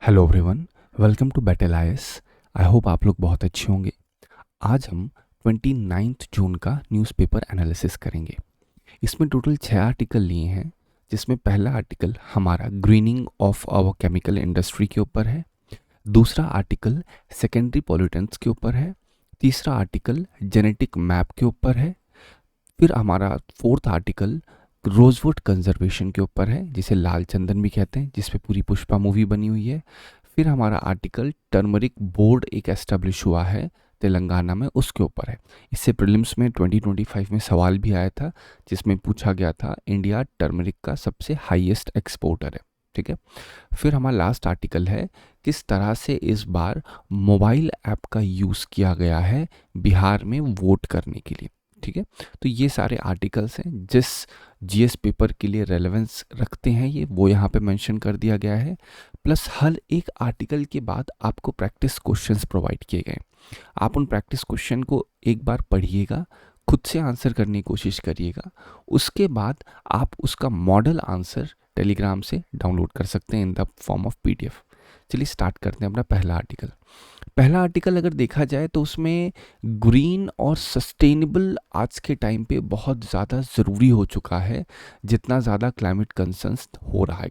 Hello everyone, welcome to battle IAS. I hope आप लोग बहुत अच्छे होंगे। आज हम 29 जून का न्यूज़पेपर एनालिसिस करेंगे। इसमें टोटल 6 आर्टिकल लिए हैं, जिसमें पहला आर्टिकल हमारा greening of our chemical industry के ऊपर है। दूसरा आर्टिकल सेकेंडरी पॉल्यूटेंट्स के ऊपर है। तीसरा आर्टिकल जेनेटिक मैप के ऊपर है। फिर हमारा फोर्थ आर्टिकल रोजवुड कंजर्वेशन के ऊपर है, जिसे लाल चंदन भी कहते हैं, जिस पे पूरी पुष्पा मूवी बनी हुई है। फिर हमारा आर्टिकल टर्मरिक बोर्ड एक एस्टेब्लिश हुआ है तेलंगाना में, उसके ऊपर है। इससे प्रीलिम्स में 2025 में सवाल भी आया था, जिसमें पूछा गया था इंडिया टर्मरिक का सबसे हाईएस्ट एक्सपोर्टर है। ठीक है। फिर हमारा लास्ट आर्टिकल है किस तरह से इस बार मोबाइल ऐप का यूज़ किया गया है बिहार में वोट करने के लिए। ठीक है। तो ये सारे आर्टिकल्स हैं जिस जीएस पेपर के लिए रेलेवेंस रखते हैं, ये वो यहाँ पे मेंशन कर दिया गया है। प्लस हर एक आर्टिकल के बाद आपको प्रैक्टिस क्वेश्चंस प्रोवाइड किए गए। आप उन प्रैक्टिस क्वेश्चन को एक बार पढ़िएगा, खुद से आंसर करने की कोशिश करिएगा। उसके बाद आप उसका मॉडल आंसर टेलीग्राम से डाउनलोड कर सकते हैं in the form of PDF. चलिए स्टार्ट करते हैं अपना पहला आर्टिकल। पहला आर्टिकल अगर देखा जाए तो उसमें ग्रीन और सस्टेनेबल आज के टाइम पे बहुत ज़्यादा ज़रूरी हो चुका है, जितना ज़्यादा क्लाइमेट कंसर्न्स हो रहा है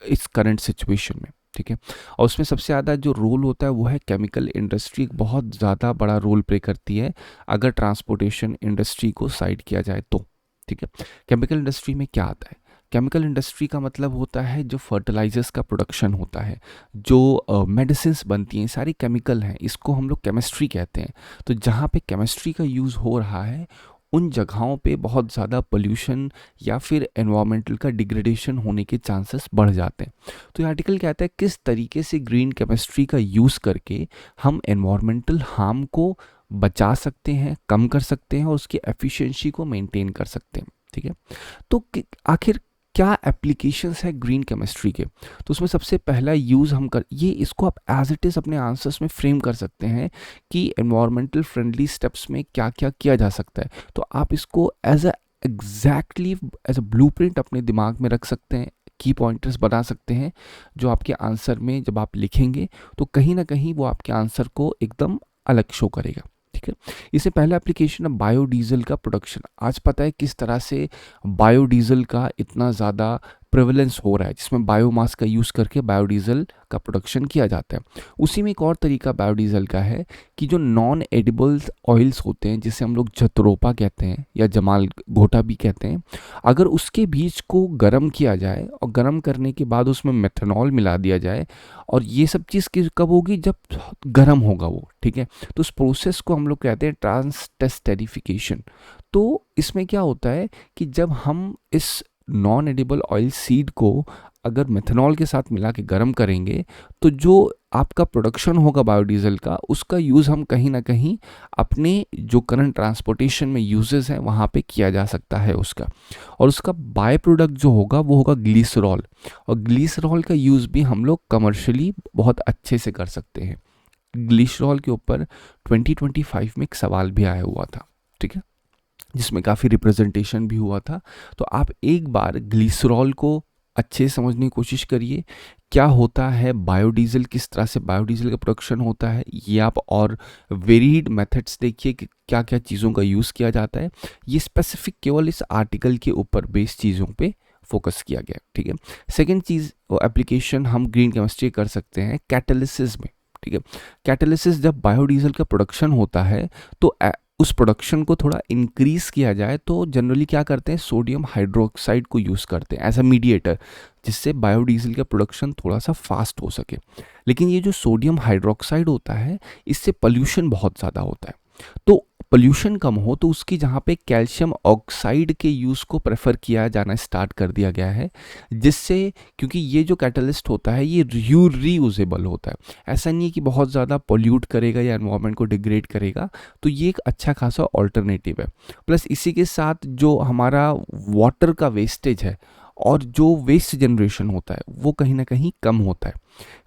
इस करंट सिचुएशन में। ठीक है। और उसमें सबसे ज़्यादा जो रोल होता है वो है केमिकल इंडस्ट्री, बहुत ज़्यादा बड़ा रोल प्ले करती है अगर ट्रांसपोर्टेशन इंडस्ट्री को साइड किया जाए तो। ठीक है। केमिकल इंडस्ट्री में क्या आता है? केमिकल इंडस्ट्री का मतलब होता है जो फर्टिलाइजर्स का प्रोडक्शन होता है, जो मेडिसिन्स बनती हैं, सारी केमिकल हैं, इसको हम लोग केमिस्ट्री कहते हैं। तो जहाँ पे केमिस्ट्री का यूज़ हो रहा है उन जगहों पे बहुत ज़्यादा पोल्यूशन या फिर एनवायरमेंटल का डिग्रेडेशन होने के चांसेस बढ़ जाते हैं। तो ये आर्टिकल कहता है किस तरीके से ग्रीन केमिस्ट्री का यूज़ करके हम एनवायरमेंटल हार्म को बचा सकते हैं, कम कर सकते हैं और उसकी एफिशिएंसी को मेंटेन कर सकते हैं। ठीक है। तो आखिर क्या एप्लीकेशंस है ग्रीन केमिस्ट्री के? तो उसमें सबसे पहला यूज़ हम कर ये इसको आप एज इट इज़ अपने आंसर्स में फ्रेम कर सकते हैं कि एनवायरमेंटल फ्रेंडली स्टेप्स में क्या क्या किया जा सकता है। तो आप इसको as a exactly as a blueprint अपने दिमाग में रख सकते हैं, की पॉइंटर्स बना सकते हैं, जो आपके आंसर में जब आप लिखेंगे तो कहीं ना कहीं वो आपके आंसर को एकदम अलग शो करेगा। ठीक है। इससे पहला एप्लीकेशन है बायोडीजल का प्रोडक्शन। आज पता है किस तरह से बायोडीजल का इतना ज़्यादा प्रेवलेंस हो रहा है, जिसमें बायोमास का यूज़ करके बायोडीजल का प्रोडक्शन किया जाता है। उसी में एक और तरीका बायोडीजल का है कि जो नॉन एडिबल्स ऑयल्स होते हैं, जिसे हम लोग जतरोपा कहते हैं या जमाल घोटा भी कहते हैं, अगर उसके बीज को गर्म किया जाए और गर्म करने के बाद उसमें मेथनॉल मिला दिया जाए, और ये सब चीज़ कब होगी? जब गर्म होगा वो। ठीक है। तो उस प्रोसेस को हम लोग कहते हैं ट्रांसटेस्टेरिफिकेशन। तो इसमें क्या होता है कि जब हम इस नॉन एडिबल ऑयल सीड को अगर मेथनॉल के साथ मिला के गर्म करेंगे, तो जो आपका प्रोडक्शन होगा बायोडीजल का, उसका यूज़ हम कहीं ना कहीं अपने जो करंट ट्रांसपोर्टेशन में यूजेस हैं वहाँ पे किया जा सकता है उसका। और उसका बाय प्रोडक्ट जो होगा वो होगा ग्लीसरॉल, और ग्लीसरॉल का यूज़ भी हम लोग कमर्शियली बहुत अच्छे से कर सकते हैं। ग्लिसरॉल के ऊपर 2025 में एक सवाल भी आया हुआ था। ठीक है। जिसमें काफ़ी रिप्रेजेंटेशन भी हुआ था। तो आप एक बार ग्लिसरॉल को अच्छे से समझने की कोशिश करिए, क्या होता है बायोडीजल, किस तरह से बायोडीजल का प्रोडक्शन होता है, ये आप और वेरीड मेथड्स देखिए कि क्या क्या चीज़ों का यूज़ किया जाता है। ये स्पेसिफिक केवल इस आर्टिकल के ऊपर बेस्ड चीज़ों पे फोकस किया गया। ठीक है। सेकेंड चीज़ एप्लीकेशन हम ग्रीन केमिस्ट्री कर सकते हैं कैटालिसिस में। ठीक है। कैटालिसिस, जब बायोडीजल का प्रोडक्शन होता है तो उस प्रोडक्शन को थोड़ा इंक्रीज किया जाए तो जनरली क्या करते हैं, सोडियम हाइड्रोक्साइड को यूज़ करते हैं एज अ मीडिएटर, जिससे बायोडीजल का प्रोडक्शन थोड़ा सा फास्ट हो सके। लेकिन ये जो सोडियम हाइड्रोक्साइड होता है, इससे पोल्यूशन बहुत ज़्यादा होता है। तो पोल्यूशन कम हो तो उसकी जहाँ पे कैल्शियम ऑक्साइड के यूज़ को प्रेफर किया जाना स्टार्ट कर दिया गया है, जिससे, क्योंकि ये जो कैटलिस्ट होता है ये रीयूजेबल होता है, ऐसा नहीं है कि बहुत ज़्यादा पोल्यूट करेगा या एनवायरनमेंट को डिग्रेड करेगा, तो ये एक अच्छा खासा ऑल्टरनेटिव है। प्लस इसी के साथ जो हमारा वाटर का वेस्टेज है और जो वेस्ट जनरेशन होता है वो कहीं ना कहीं कम होता है।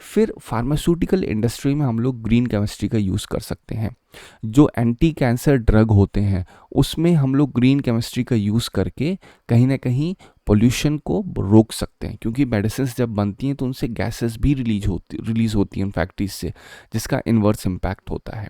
फिर फार्मास्यूटिकल इंडस्ट्री में हम लोग ग्रीन केमिस्ट्री का यूज़ कर सकते हैं। जो एंटी कैंसर ड्रग होते हैं उसमें हम लोग ग्रीन केमिस्ट्री का यूज़ करके कहीं ना कहीं पोल्यूशन को रोक सकते हैं, क्योंकि मेडिसिन जब बनती हैं तो उनसे गैसेस भी रिलीज होती हैं उन फैक्ट्रीज से, जिसका इन्वर्स इम्पैक्ट होता है।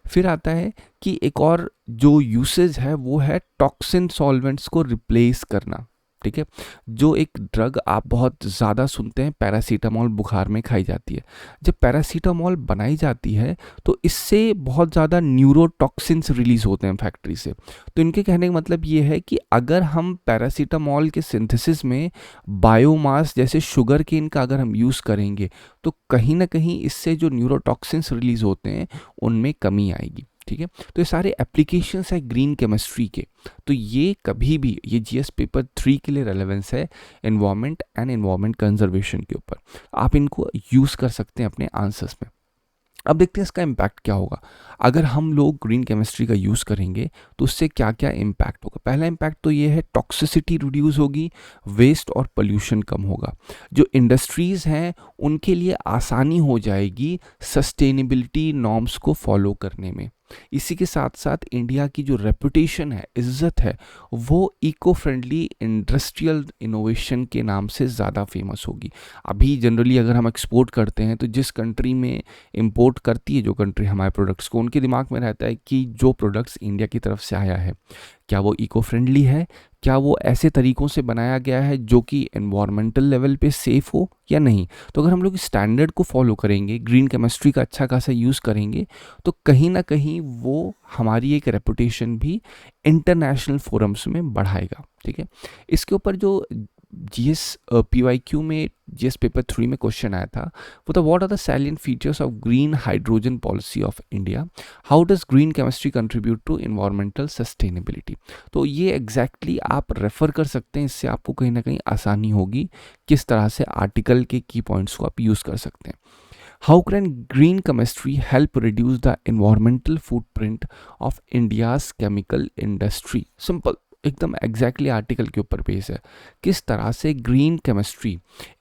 फिर आता है कि एक और जो यूसेज है वो है टॉक्सिन सॉल्वेंट्स को रिप्लेस करना। ठीक है, जो एक ड्रग आप बहुत ज़्यादा सुनते हैं, पैरासीटामोल बुखार में खाई जाती है। जब पैरासीटामोल बनाई जाती है तो इससे बहुत ज़्यादा न्यूरोटॉक्सिन्स रिलीज होते हैं फैक्ट्री से। तो इनके कहने का मतलब ये है कि अगर हम पैरासीटामोल के सिंथेसिस में बायोमास जैसे शुगर केन का अगर हम यूज़ करेंगे तो कहीं ना कहीं इससे जो न्यूरोटॉक्सिन्स रिलीज होते हैं उनमें कमी आएगी। ठीक है, तो ये सारे एप्लीकेशंस है ग्रीन केमिस्ट्री के। तो ये कभी भी ये जीएस पेपर 3 के लिए रेलेवेंस है एनवायरनमेंट एंड एनवायरनमेंट कंजर्वेशन के ऊपर। आप इनको यूज़ कर सकते हैं अपने आंसर्स में। अब देखते हैं इसका इम्पैक्ट क्या होगा। अगर हम लोग ग्रीन केमिस्ट्री का यूज़ करेंगे तो उससे क्या क्या इम्पैक्ट होगा। पहला इम्पैक्ट तो ये है टॉक्सिसिटी रिड्यूस होगी, वेस्ट और पोल्यूशन कम होगा। जो इंडस्ट्रीज़ हैं उनके लिए आसानी हो जाएगी सस्टेनेबिलिटी नॉर्म्स को फॉलो करने में। इसी के साथ साथ इंडिया की जो रेपुटेशन है, इज्जत है, वो इको फ्रेंडली इंडस्ट्रियल इनोवेशन के नाम से ज़्यादा फेमस होगी। अभी जनरली अगर हम एक्सपोर्ट करते हैं तो जिस कंट्री में इंपोर्ट करती है जो कंट्री हमारे प्रोडक्ट्स को, उनके दिमाग में रहता है कि जो प्रोडक्ट्स इंडिया की तरफ से आया है क्या वो इको फ्रेंडली है, क्या वो ऐसे तरीक़ों से बनाया गया है जो कि एनवायरमेंटल लेवल पे सेफ़ हो या नहीं। तो अगर हम लोग स्टैंडर्ड को फॉलो करेंगे, ग्रीन केमिस्ट्री का अच्छा खासा यूज़ करेंगे, तो कहीं ना कहीं वो हमारी एक रेपुटेशन भी इंटरनेशनल फोरम्स में बढ़ाएगा। ठीक है, इसके ऊपर जो जीएस पीवाईक्यू में जीएस पेपर 3 में क्वेश्चन आया था वो था what are the salient features of green hydrogen policy of India, how does green chemistry contribute to environmental sustainability. तो ये एग्जैक्टली आप रेफर कर सकते हैं, इससे आपको कहीं ना कहीं आसानी होगी किस तरह से आर्टिकल के की पॉइंट्स को आप यूज़ कर सकते हैं। How can green chemistry help reduce the environmental footprint of India's chemical industry. Simple, एकदम एग्जैक्टली आर्टिकल के ऊपर बेस है। किस तरह से ग्रीन केमिस्ट्री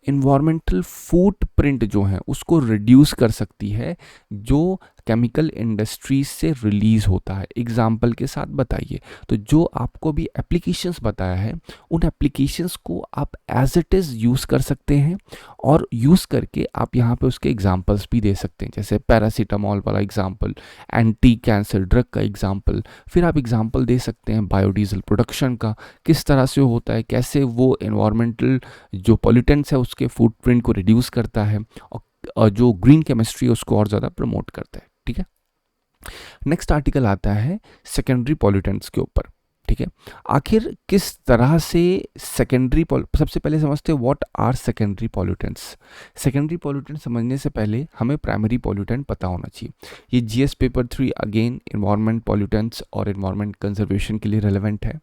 इन्वायरमेंटल फुटप्रिंट जो है उसको रिड्यूस कर सकती है जो केमिकल इंडस्ट्रीज से रिलीज होता है। एग्जाम्पल के साथ बताइए। तो जो आपको भी एप्लीकेशंस बताया है उन एप्लीकेशंस को आप एज इट इज़ यूज़ कर सकते हैं और यूज़ करके आप यहाँ पे उसके एग्जाम्पल्स भी दे सकते हैं, जैसे पैरासीटामोल वाला एग्जाम्पल, एंटी कैंसर ड्रग का एग्जाम्पल। फिर आप एग्जाम्पल दे सकते हैं बायोडीजल प्रोडक्शन का, किस तरह से होता है, कैसे वो एनवायरमेंटल जो पॉल्यूटेंट्स है उसके फुटप्रिंट को रिड्यूस करता है और जो ग्रीन केमिस्ट्री है उसको और ज़्यादा प्रमोट करता है। ठीक है, नेक्स्ट आर्टिकल आता है सेकेंडरी पॉल्यूटेंट्स के ऊपर। ठीक है, आखिर किस तरह से सेकेंडरी सबसे पहले समझते हैं what are secondary pollutants. Secondary pollutant समझने से पहले हमें प्राइमरी पॉल्यूटेंट पता होना चाहिए। ये GS paper 3 again environment pollutants और एनवायरमेंट कंजर्वेशन के लिए रेलेवेंट है।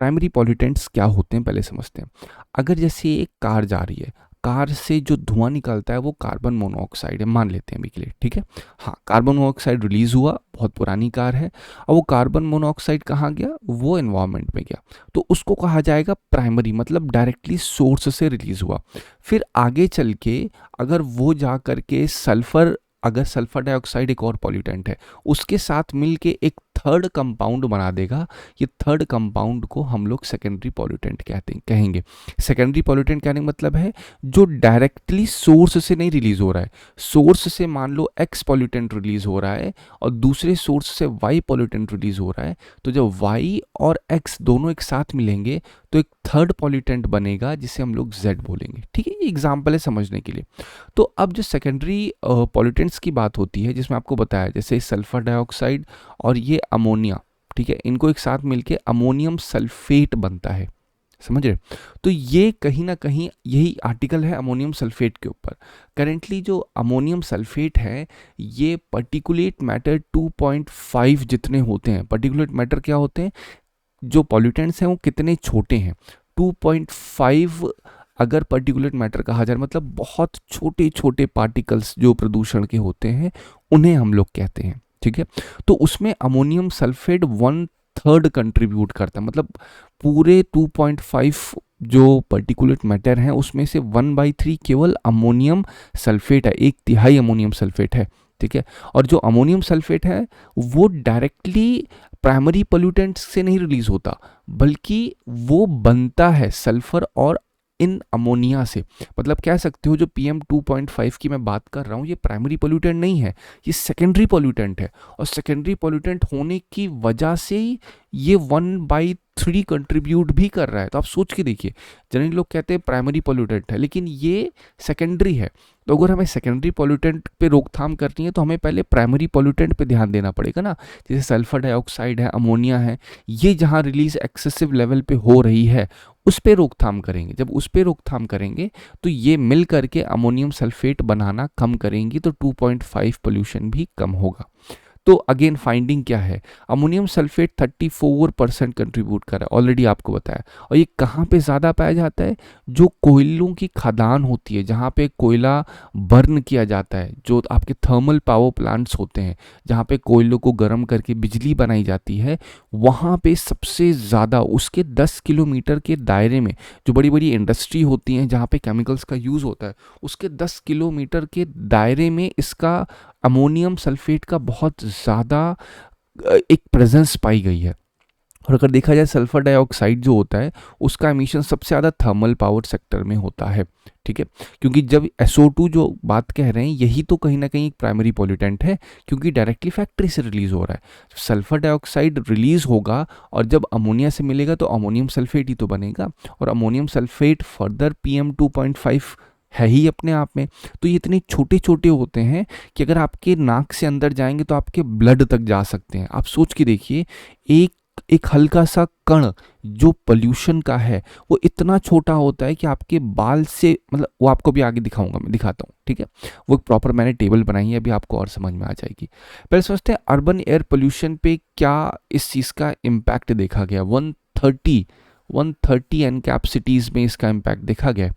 प्राइमरी पॉल्यूटेंट्स क्या होते हैं पहले समझते हैं। अगर जैसे एक कार जा रही है, कार से जो धुआं निकलता है वो कार्बन मोनोऑक्साइड है, मान लेते हैं अभी के लिए। ठीक है, हाँ, कार्बन मोनोऑक्साइड रिलीज हुआ, बहुत पुरानी कार है, और वो कार्बन मोनोऑक्साइड कहाँ गया, वो एनवायरनमेंट में गया, तो उसको कहा जाएगा प्राइमरी, मतलब डायरेक्टली सोर्स से रिलीज हुआ। फिर आगे चल के अगर वो जा करके सल्फर, अगर सल्फर डाइऑक्साइड एक और पॉल्यूटेंट है, उसके साथ मिलके एक थर्ड कंपाउंड बना देगा, ये थर्ड कंपाउंड को हम लोग सेकेंडरी पॉल्यूटेंट कहेंगे। सेकेंडरी पॉल्यूटेंट कहने का मतलब है जो डायरेक्टली सोर्स से नहीं रिलीज हो रहा है। सोर्स से मान लो एक्स पॉल्यूटेंट रिलीज हो रहा है और दूसरे सोर्स से वाई पॉल्यूटेंट रिलीज हो रहा है, तो जब वाई और एक्स दोनों एक साथ मिलेंगे तो एक थर्ड पॉल्यूटेंट बनेगा जिसे हम लोग जेड बोलेंगे। ठीक है, ये एग्जाम्पल है समझने के लिए। तो अब जो सेकेंडरी पॉल्यूटेंट्स की बात होती है, जिसमें आपको बताया जैसे सल्फर डाइऑक्साइड और ये अमोनिया, ठीक है, इनको एक साथ मिलके अमोनियम सल्फेट बनता है, समझ रहे। तो ये कहीं ना कहीं यही आर्टिकल है अमोनियम सल्फेट के ऊपर। करेंटली जो अमोनियम सल्फेट है ये पर्टिकुलेट मैटर 2.5 जितने होते हैं। पर्टिकुलेट मैटर क्या होते हैं, जो पॉल्यूटेंट्स हैं वो कितने छोटे हैं, 2.5 अगर पर्टिकुलेट मैटर कहा जाए, मतलब बहुत छोटे छोटे पार्टिकल्स जो प्रदूषण के होते हैं उन्हें हम लोग कहते हैं। ठीक है, तो उसमें अमोनियम सल्फेट 1 1/3 कंट्रीब्यूट करता है। मतलब पूरे 2.5 जो पर्टिकुलेट मैटर हैं उसमें से 1/3 केवल अमोनियम सल्फेट है, 1/3 अमोनियम सल्फेट है, ठीक है। और जो अमोनियम सल्फेट है वो डायरेक्टली प्राइमरी पोल्यूटेंट्स से नहीं रिलीज होता, बल्कि वो बनता है सल्फर और इन अमोनिया से। मतलब कह सकते हो जो PM 2.5 की मैं बात कर रहा हूँ ये प्राइमरी पोल्यूटेंट नहीं है, ये सेकेंडरी पोल्यूटेंट है। और सेकेंडरी पोल्यूटेंट होने की वजह से ही ये 1/3 कंट्रीब्यूट भी कर रहा है। तो आप सोच के देखिए, जनरली लोग कहते हैं प्राइमरी पोल्यूटेंट है, लेकिन ये सेकेंडरी है। तो अगर हमें सेकेंडरी पोल्यूटेंट पे रोकथाम करनी है तो हमें पहले प्राइमरी पोल्यूटेंट पे ध्यान देना पड़ेगा ना। जैसे सल्फर डाइऑक्साइड है, अमोनिया है, ये जहाँ रिलीज एक्सेसिव लेवल पे हो रही है उस पे रोकथाम करेंगे। जब उस पे रोकथाम करेंगे तो ये मिल करके अमोनियम सल्फेट बनाना कम करेंगी, तो 2.5 पोल्यूशन भी कम होगा। तो अगेन फाइंडिंग क्या है, अमोनियम सल्फेट 34% कंट्रीब्यूट कर रहा है, ऑलरेडी आपको बताया। और ये कहाँ पे ज़्यादा पाया जाता है, जो कोयलों की खदान होती है, जहाँ पे कोयला बर्न किया जाता है, जो आपके थर्मल पावर प्लांट्स होते हैं जहाँ पे कोयलों को गर्म करके बिजली बनाई जाती है, वहाँ पे सबसे ज़्यादा उसके 10 किलोमीटर के दायरे में जो बड़ी बड़ी इंडस्ट्री होती हैं जहाँ पे केमिकल्स का यूज़ होता है, उसके 10 किलोमीटर के दायरे में इसका अमोनियम सल्फेट का बहुत ज़्यादा एक प्रेजेंस पाई गई है। और अगर देखा जाए सल्फर डाइऑक्साइड जो होता है उसका एमिशन सबसे ज़्यादा थर्मल पावर सेक्टर में होता है, ठीक है। क्योंकि जब SO2 जो बात कह रहे हैं यही तो कहीं ना कहीं एक प्राइमरी पॉल्यूटेंट है, क्योंकि डायरेक्टली फैक्ट्री से रिलीज हो रहा है। सल्फर डाइऑक्साइड रिलीज होगा और जब अमोनिया से मिलेगा तो अमोनियम सल्फेट ही तो बनेगा, और अमोनियम सल्फेट फर्दर PM 2.5 है ही अपने आप में। तो ये इतने छोटे छोटे होते हैं कि अगर आपके नाक से अंदर जाएंगे तो आपके ब्लड तक जा सकते हैं। आप सोच के देखिए, एक हल्का सा कण जो पोल्यूशन का है वो इतना छोटा होता है कि आपके बाल से, मतलब वो आपको भी आगे दिखाऊंगा, मैं दिखाता हूँ, ठीक है। वो एक प्रॉपर मैंने टेबल बनाई है, अभी आपको और समझ में आ जाएगी। पहले सोचते हैं अर्बन एयर पोल्यूशन पे क्या इस चीज़ का इम्पैक्ट देखा गया। 130 एनकैप सिटीज़ में इसका इम्पैक्ट देखा गया।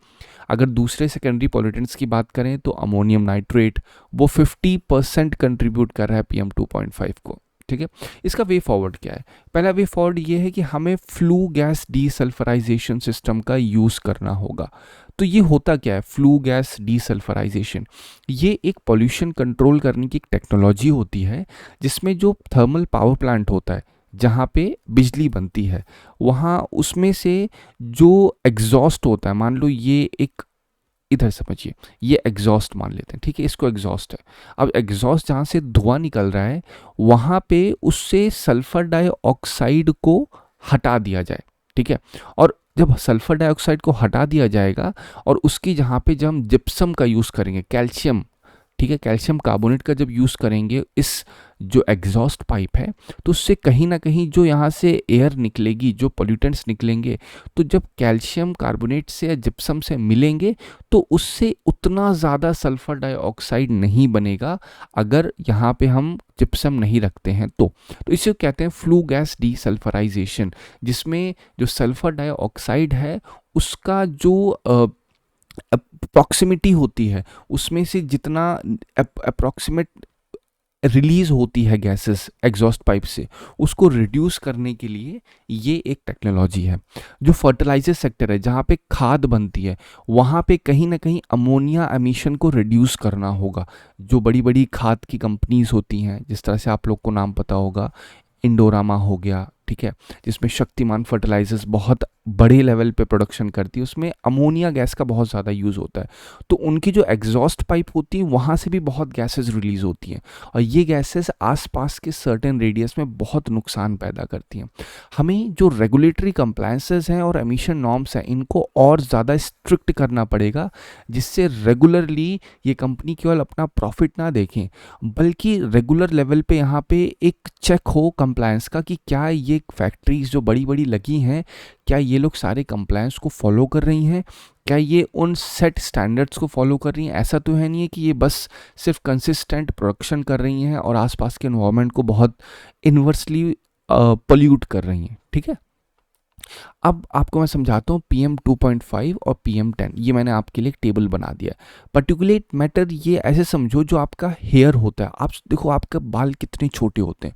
अगर दूसरे सेकेंडरी पॉल्यूटेंट्स की बात करें तो अमोनियम नाइट्रेट वो 50% कंट्रीब्यूट कर रहा है PM 2.5 को, ठीक है। इसका वे फॉरवर्ड क्या है, पहला वे फॉरवर्ड ये है कि हमें फ्लू गैस डीसल्फराइजेशन सिस्टम का यूज़ करना होगा। तो ये होता क्या है फ्लू गैस डीसल्फराइजेशन, ये एक पॉल्यूशन कंट्रोल करने की एक टेक्नोलॉजी होती है जिसमें जो थर्मल पावर प्लांट होता है जहाँ पे बिजली बनती है, वहाँ उसमें से जो एग्जॉस्ट होता है, मान लो ये एक, इधर समझिए, ये एग्जॉस्ट मान लेते हैं, ठीक है, इसको एग्जॉस्ट है। अब एग्जॉस्ट जहाँ से धुआं निकल रहा है वहाँ पे उससे सल्फर डाइऑक्साइड को हटा दिया जाए, ठीक है। और जब सल्फर डाइऑक्साइड को हटा दिया जाएगा और उसकी जहाँ पे जब हम जिप्सम का यूज़ करेंगे, कैल्शियम, ठीक है, कैल्शियम कार्बोनेट का जब यूज़ करेंगे इस जो एग्जॉस्ट पाइप है, तो उससे कहीं ना कहीं जो यहाँ से एयर निकलेगी, जो पोल्यूटेंट्स निकलेंगे, तो जब कैल्शियम कार्बोनेट से या जिप्सम से मिलेंगे तो उससे उतना ज़्यादा सल्फर डाइऑक्साइड नहीं बनेगा अगर यहाँ पे हम जिप्सम नहीं रखते हैं तो इसे कहते हैं फ्लू गैस डीसल्फराइजेशन, जिसमें जो सल्फर डाइऑक्साइड है उसका जो अप्रॉक्सिमिटी होती है उसमें से जितना अप्रॉक्सीमेट रिलीज होती है गैसेस एग्जॉस्ट पाइप से, उसको रिड्यूस करने के लिए ये एक टेक्नोलॉजी है। जो फर्टिलाइजर सेक्टर है जहाँ पे खाद बनती है वहाँ पे कहीं ना कहीं अमोनिया एमिशन को रिड्यूस करना होगा। जो बड़ी बड़ी खाद की कंपनीज होती हैं, जिस तरह से आप लोग को नाम पता होगा, इंडोरामा हो गया, ठीक है, जिसमें शक्तिमान फर्टिलाइजर्स बहुत बड़े लेवल पे प्रोडक्शन करती है, उसमें अमोनिया गैस का बहुत ज़्यादा यूज़ होता है। तो उनकी जो एग्जॉस्ट पाइप होती है वहाँ से भी बहुत गैसेस रिलीज होती हैं और ये गैसेस आसपास के सर्टेन रेडियस में बहुत नुकसान पैदा करती हैं। हमें जो रेगुलेटरी कंप्लायंसेस हैं और एमिशन नॉर्म्स हैं इनको और ज़्यादा स्ट्रिक्ट करना पड़ेगा, जिससे रेगुलरली ये कंपनी केवल अपना प्रॉफिट ना देखें बल्कि रेगुलर लेवल पे यहाँ पे एक चेक हो कंप्लायंस का कि क्या ये फैक्ट्रीज जो बड़ी बड़ी लगी हैं क्या ये लोग सारे कंप्लायंस को फॉलो कर रही हैं, क्या ये उन सेट स्टैंडर्ड्स को फॉलो कर रही हैं। ऐसा तो है नहीं है कि ये बस सिर्फ कंसिस्टेंट प्रोडक्शन कर रही हैं और आसपास के एनवायरनमेंट को बहुत इन्वर्सली पोल्यूट कर रही हैं, ठीक है। अब आपको मैं समझाता हूँ PM 2.5 और PM 10, ये मैंने आपके लिए एक टेबल बना दिया। पर्टिकुलेट मैटर ये ऐसे समझो जो आपका हेयर होता है। आप देखो आपका बाल कितने छोटे होते हैं,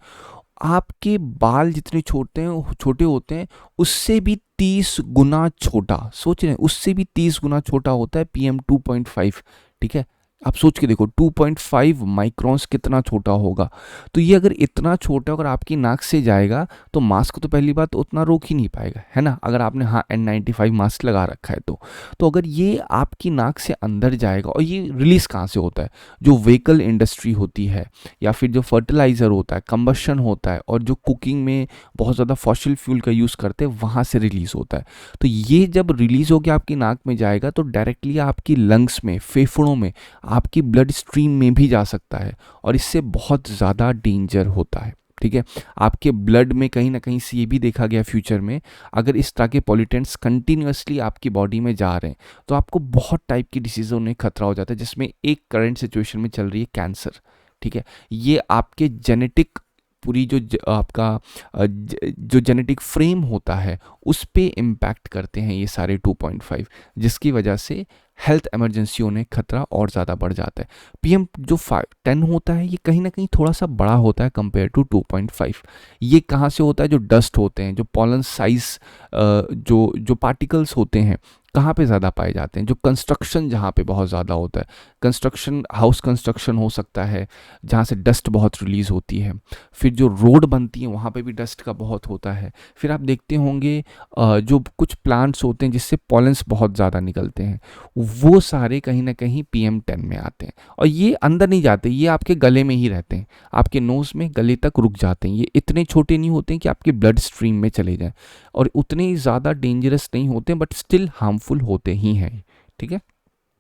आपके बाल जितने छोटे होते हैं उससे भी 30 गुना छोटा, सोच रहे हैं, उससे भी 30 गुना छोटा होता है PM2.5। ठीक है, आप सोच के देखो 2.5 माइक्रॉन्स कितना छोटा होगा। तो ये अगर इतना छोटा अगर आपकी नाक से जाएगा तो मास्क तो पहली बात उतना रोक ही नहीं पाएगा, है ना, अगर आपने हाँ N95 मास्क लगा रखा है तो अगर ये आपकी नाक से अंदर जाएगा, और ये रिलीज कहाँ से होता है, जो व्हीकल इंडस्ट्री होती है या फिर जो फर्टिलाइज़र होता है, कंबशन होता है, और जो कुकिंग में बहुत ज़्यादा फॉसिल फ्यूल का यूज़ करते हैं वहाँ से रिलीज़ होता है। तो ये जब रिलीज़ होकर आपकी नाक में जाएगा तो डायरेक्टली आपकी लंग्स में, फेफड़ों में, आपकी ब्लड स्ट्रीम में भी जा सकता है, और इससे बहुत ज़्यादा डेंजर होता है। ठीक है, आपके ब्लड में कहीं ना कहीं से ये भी देखा गया फ्यूचर में, अगर इस तरह के पॉल्यूटेंट्स कंटिन्यूसली आपकी बॉडी में जा रहे हैं तो आपको बहुत टाइप की डिसीज़ होने खतरा हो जाता है, जिसमें एक करंट सिचुएशन में चल रही है कैंसर। ठीक है, ये आपके जेनेटिक पूरी आपका जो जेनेटिक फ्रेम होता है उस पे इम्पैक्ट करते हैं ये सारे 2.5, जिसकी वजह से हेल्थ इमरजेंसी होने खतरा और ज़्यादा बढ़ जाता है। PM जो 10 होता है ये कहीं ना कहीं थोड़ा सा बड़ा होता है कंपेयर टू 2.5। ये कहाँ से होता है, जो डस्ट होते हैं, जो पॉलन साइज, जो पार्टिकल्स होते हैं कहाँ पे ज़्यादा पाए जाते हैं, जो कंस्ट्रक्शन जहाँ पे बहुत ज़्यादा होता है, कंस्ट्रक्शन, हाउस कंस्ट्रक्शन हो सकता है जहाँ से डस्ट बहुत रिलीज़ होती है, फिर जो रोड बनती है वहाँ पे भी डस्ट का बहुत होता है, फिर आप देखते होंगे जो कुछ प्लांट्स होते हैं जिससे पॉलेंस बहुत ज़्यादा निकलते हैं, वो सारे कहीं ना कहीं PM10 में आते हैं। और ये अंदर नहीं जाते, ये आपके गले में ही रहते हैं, आपके नोज़ में गले तक रुक जाते हैं। ये इतने छोटे नहीं होते हैं कि आपके ब्लड स्ट्रीम में चले जाएं, और उतने ही ज़्यादा डेंजरस नहीं होते हैं, बट स्टिल हार्मफुल होते ही हैं। ठीक है,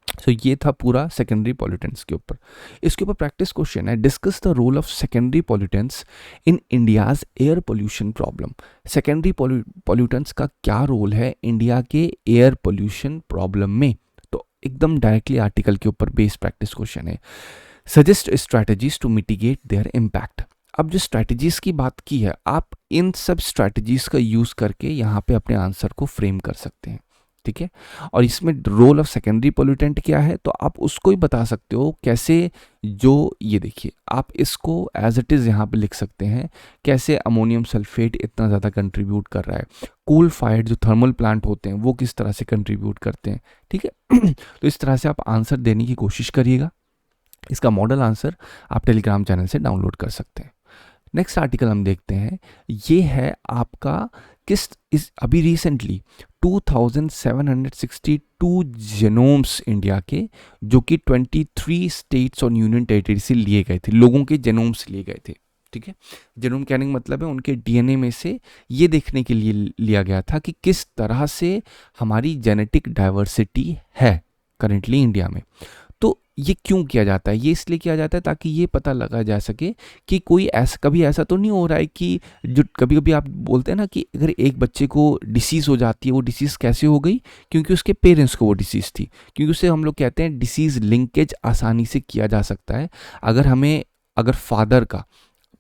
सो ये था पूरा सेकेंडरी पॉल्यूटेंट्स के ऊपर। इसके ऊपर प्रैक्टिस क्वेश्चन है, discuss the role of secondary pollutants in India's air pollution problem. Secondary pollutants का क्या रोल है इंडिया के एयर पोल्यूशन प्रॉब्लम में। तो एकदम डायरेक्टली आर्टिकल के ऊपर बेस्ड प्रैक्टिस क्वेश्चन है, suggest strategies to mitigate their impact. अब जो स्ट्रैटेजीज की बात की है, आप इन सब स्ट्रैटेजीज का यूज करके यहाँ पे अपने आंसर को फ्रेम कर सकते हैं। ठीक है, और इसमें रोल ऑफ सेकेंडरी पोल्यूटेंट क्या है तो आप उसको ही बता सकते हो कैसे। जो ये देखिए, आप इसको एज इट इज़ यहाँ पे लिख सकते हैं, कैसे अमोनियम सल्फेट इतना ज़्यादा कंट्रीब्यूट कर रहा है, कोल फायर्ड जो थर्मल प्लांट होते हैं वो किस तरह से कंट्रीब्यूट करते हैं। ठीक है तो इस तरह से आप आंसर देने की कोशिश करिएगा। इसका मॉडल आंसर आप टेलीग्राम चैनल से डाउनलोड कर सकते हैं। नेक्स्ट आर्टिकल हम देखते हैं, ये है आपका अभी रिसेंटली 2762 जेनोम्स इंडिया के, जो कि 23 स्टेट्स और यूनियन टेरिटरी से लिए गए थे, लोगों के जेनोम्स लिए गए थे। ठीक है, जेनोम कहने का मतलब है उनके DNA में से ये देखने के लिए लिया गया था कि किस तरह से हमारी जेनेटिक डाइवर्सिटी है करेंटली इंडिया में। तो ये क्यों किया जाता है, ये इसलिए किया जाता है ताकि ये पता लगा जा सके कि कोई कभी ऐसा तो नहीं हो रहा है कि जो कभी कभी आप बोलते हैं ना कि अगर एक बच्चे को डिसीज़ हो जाती है, वो डिसीज़ कैसे हो गई, क्योंकि उसके पेरेंट्स को वो डिसीज़ थी, क्योंकि उसे हम लोग कहते हैं डिसीज़ लिंकेज आसानी से किया जा सकता है। अगर फादर का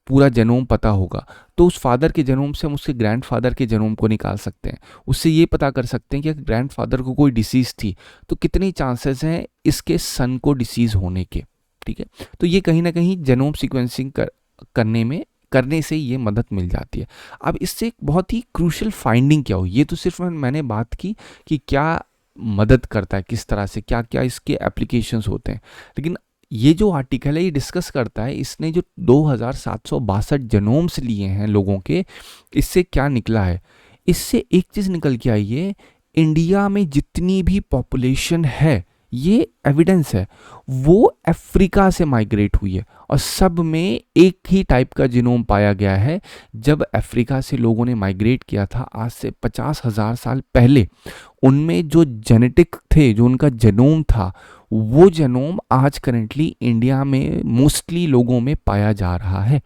पूरा जेनोम पता होगा तो उस फादर के जेनोम से हम उसके ग्रैंडफादर के जेनोम को निकाल सकते हैं, उससे ये पता कर सकते हैं कि अगर ग्रैंडफादर को कोई डिसीज़ थी तो कितने चांसेस हैं इसके सन को डिसीज़ होने के। ठीक है, तो ये कहीं ना कहीं जेनोम सीक्वेंसिंग करने से ये मदद मिल जाती है। अब इससे एक बहुत ही क्रूशियल फाइंडिंग क्या हुई, ये तो सिर्फ मैंने बात की कि क्या मदद करता है, किस तरह से क्या क्या इसके एप्लीकेशंस होते हैं, लेकिन ये जो आर्टिकल है ये डिस्कस करता है इसने जो 2762 जेनोम्स लिए हैं लोगों के, इससे क्या निकला है। इससे एक चीज़ निकल के आई है, इंडिया में जितनी भी पॉपुलेशन है, ये एविडेंस है, वो अफ्रीका से माइग्रेट हुई है, और सब में एक ही टाइप का जीनोम पाया गया है। जब अफ्रीका से लोगों ने माइग्रेट किया था आज से 50,000 साल पहले, उनमें जो जेनेटिक थे, जो उनका जेनोम था, वो जेनोम आज करेंटली इंडिया में मोस्टली लोगों में पाया जा रहा है।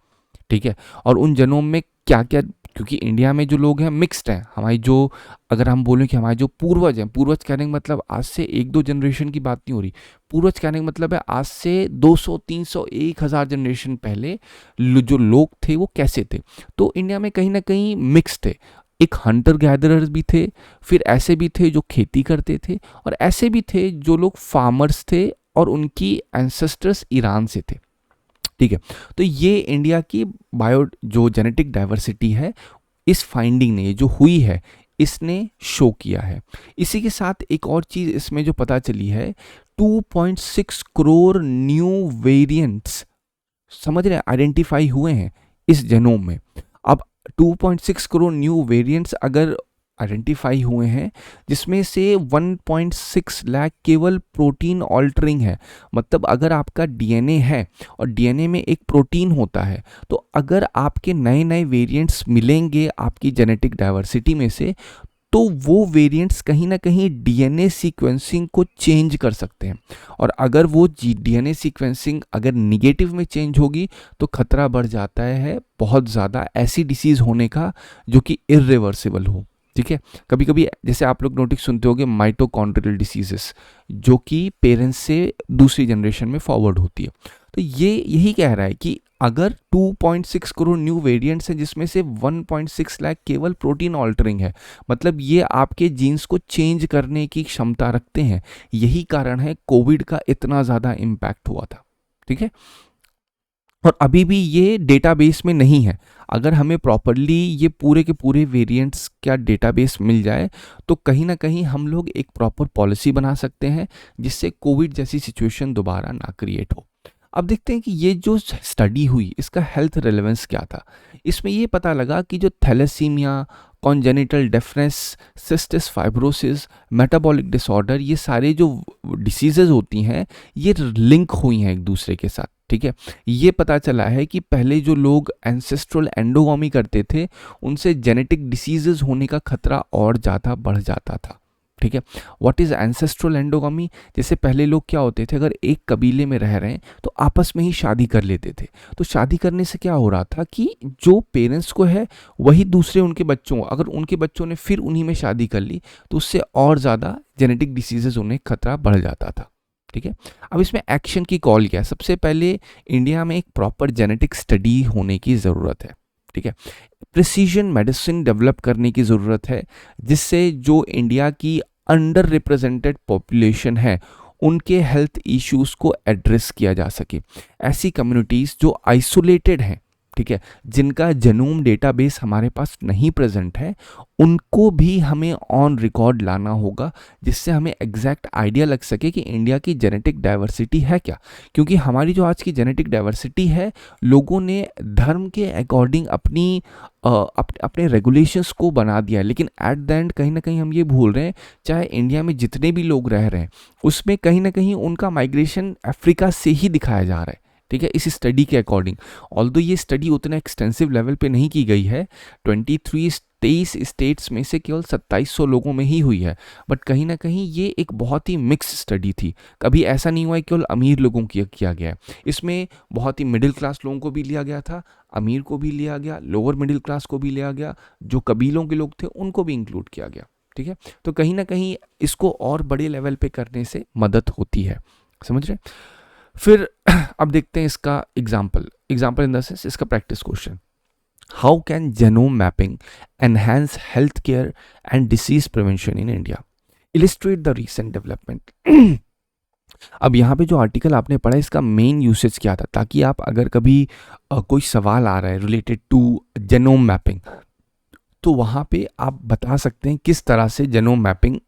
ठीक है, और उन जेनोम में क्या क्या, क्योंकि इंडिया में जो लोग हैं मिक्स्ड हैं, हमारी जो, अगर हम बोलें कि हमारे जो पूर्वज हैं, पूर्वज कहने का मतलब आज से 1-2 जनरेशन की बात नहीं हो रही, पूर्वज कहने का मतलब है आज से 200, 300, 1000 जनरेशन पहले जो लोग थे वो कैसे थे। तो इंडिया में कहीं ना कहीं मिक्स थे, एक हंटर गैदरर्स भी थे, फिर ऐसे भी थे जो खेती करते थे, और ऐसे भी थे जो लोग फार्मर्स थे और उनकी एंसेस्टर्स ईरान से थे। ठीक है। तो ये इंडिया की बायो जो जेनेटिक डाइवर्सिटी है, इस फाइंडिंग ने जो हुई है इसने शो किया है। इसी के साथ एक और चीज़ इसमें जो पता चली है, 2.6 करोड़ न्यू वेरिएंट्स समझ रहे हैं आइडेंटिफाई हुए हैं इस जेनोम में। अब 2.6 करोड़ न्यू वेरिएंट्स अगर आइडेंटिफाई हुए हैं, जिसमें से 1.6 लाख केवल प्रोटीन ऑल्टरिंग है। मतलब अगर आपका डीएनए है और डीएनए में एक प्रोटीन होता है, तो अगर आपके नए नए वेरिएंट्स मिलेंगे आपकी जेनेटिक डाइवर्सिटी में से, तो वो वेरिएंट्स कहीं ना कहीं डीएनए सीक्वेंसिंग को चेंज कर सकते हैं। और अगर वो डीएनए सीक्वेंसिंग अगर निगेटिव में चेंज होगी तो खतरा बढ़ जाता है बहुत ज़्यादा ऐसी डिसीज़ होने का जो कि इरिवर्सिबल हो। ठीक है। कभी कभी जैसे आप लोग नोटिस सुनते होंगे माइटोकॉन्ड्रियल डिसीजेस, जो कि पेरेंट्स से दूसरी जनरेशन में फॉरवर्ड होती है। तो ये यही कह रहा है कि अगर 2.6 करोड़ न्यू वेरिएंट्स हैं, जिसमें से 1.6 लाख केवल प्रोटीन ऑल्टरिंग है, मतलब ये आपके जीन्स को चेंज करने की क्षमता रखते हैं। यही कारण है कोविड का इतना ज़्यादा इम्पैक्ट हुआ था। ठीक है। और अभी भी ये डेटाबेस में नहीं है। अगर हमें प्रॉपरली ये पूरे के पूरे वेरिएंट्स का डेटाबेस मिल जाए, तो कहीं ना कहीं हम लोग एक प्रॉपर पॉलिसी बना सकते हैं जिससे कोविड जैसी सिचुएशन दोबारा ना क्रिएट हो। अब देखते हैं कि ये जो स्टडी हुई इसका हेल्थ रेलेवेंस क्या था। इसमें ये पता लगा कि जो thalassaemia, congenital deafness, cysts fibrosis, metabolic disorder, ये सारे जो डिसीजेज होती हैं ये लिंक हुई हैं एक दूसरे के साथ। ठीक है। ये पता चला है कि पहले जो लोग एंसेस्ट्रल एंडोगोमी करते थे, उनसे जेनेटिक डिसीजेज होने का खतरा और ज़्यादा बढ़ जाता था। ठीक है। What is ancestral endogamy? जैसे पहले लोग क्या होते थे, अगर एक कबीले में रह रहे हैं तो आपस में ही शादी कर लेते थे। तो शादी करने से क्या हो रहा था कि जो पेरेंट्स को है वही दूसरे उनके बच्चों, अगर उनके बच्चों ने फिर उन्हीं में शादी कर ली तो उससे और ज़्यादा जेनेटिक डिसीजेज होने का खतरा बढ़ जाता था। ठीक है। अब इसमें एक्शन की कॉल क्या है? सबसे पहले इंडिया में एक प्रॉपर जेनेटिक स्टडी होने की ज़रूरत है। ठीक है। प्रिसीजन मेडिसिन डेवलप करने की ज़रूरत है, जिससे जो इंडिया की अंडर रिप्रेजेंटेड पॉपुलेशन है उनके हेल्थ इश्यूज को एड्रेस किया जा सके। ऐसी कम्युनिटीज़ जो आइसोलेटेड हैं, ठीक है, जिनका जेनोम डेटाबेस हमारे पास नहीं प्रेजेंट है, उनको भी हमें ऑन रिकॉर्ड लाना होगा, जिससे हमें एग्जैक्ट आइडिया लग सके कि इंडिया की जेनेटिक डाइवर्सिटी है क्या। क्योंकि हमारी जो आज की जेनेटिक डाइवर्सिटी है, लोगों ने धर्म के अकॉर्डिंग अपने रेगुलेशंस को बना दिया है, लेकिन एट द एंड कहीं ना कहीं हम ये भूल रहे हैं, चाहे इंडिया में जितने भी लोग रह रहे हैं उसमें कहीं ना कहीं उनका माइग्रेशन अफ्रीका से ही दिखाया जा रहा है। ठीक है। इस स्टडी के अकॉर्डिंग, ऑल्दो ये स्टडी उतना एक्सटेंसिव लेवल पे नहीं की गई है, 23 स्टेट्स में से केवल 2700 लोगों में ही हुई है, बट कहीं ना कहीं ये एक बहुत ही मिक्स स्टडी थी। कभी ऐसा नहीं हुआ है केवल अमीर लोगों की किया गया है, इसमें बहुत ही मिडिल क्लास लोगों को भी लिया गया था, अमीर को भी लिया गया, लोअर मिडिल क्लास को भी लिया गया, जो कबीलों के लोग थे उनको भी इंक्लूड किया गया। ठीक है। तो कहीं ना कहीं इसको और बड़े लेवल पे करने से मदद होती है। समझ रहे? फिर अब देखते हैं इसका एग्जाम्पल इन द सेंस इसका practice question. How can genome mapping enhance health care and disease prevention in India? Illustrate the recent development. अब यहाँ पे जो आर्टिकल आपने पढ़ा इसका मेन यूसेज क्या था, ताकि आप अगर कभी कोई सवाल आ रहा है रिलेटेड टू जेनोम मैपिंग, तो वहाँ पे आप बता सकते हैं किस तरह से जेनोम मैपिंग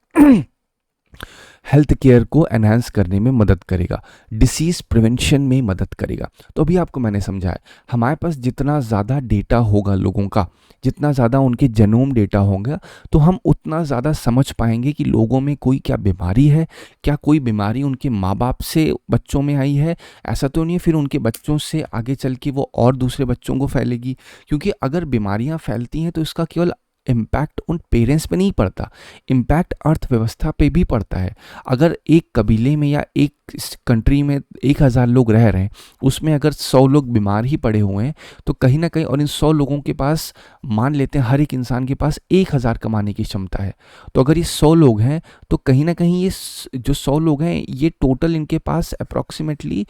हेल्थ केयर को एनहांस करने में मदद करेगा, डिसीज़ प्रिवेंशन में मदद करेगा। तो अभी आपको मैंने समझाया, हमारे पास जितना ज़्यादा डेटा होगा लोगों का, जितना ज़्यादा उनके जेनोम डेटा होगा, तो हम उतना ज़्यादा समझ पाएंगे कि लोगों में कोई क्या बीमारी है, क्या कोई बीमारी उनके माँ बाप से बच्चों में आई है, ऐसा तो नहीं है फिर उनके बच्चों से आगे चल के वो और दूसरे बच्चों को फैलेगी। क्योंकि अगर बीमारियाँ फैलती हैं तो इसका केवल इम्पैक्ट उन पेरेंट्स पे नहीं पड़ता, इम्पैक्ट अर्थव्यवस्था पे भी पड़ता है। अगर एक कबीले में या एक कंट्री में 1000 लोग रह रहे हैं, उसमें अगर 100 लोग बीमार ही पड़े हुए हैं, तो कहीं ना कहीं, और इन 100 लोगों के पास, मान लेते हैं हर एक इंसान के पास 1000 कमाने की क्षमता है, तो अगर ये 100 लोग हैं तो कहीं ना कहीं ये जो 100 लोग हैं ये टोटल इनके पास अप्रॉक्सीमेटली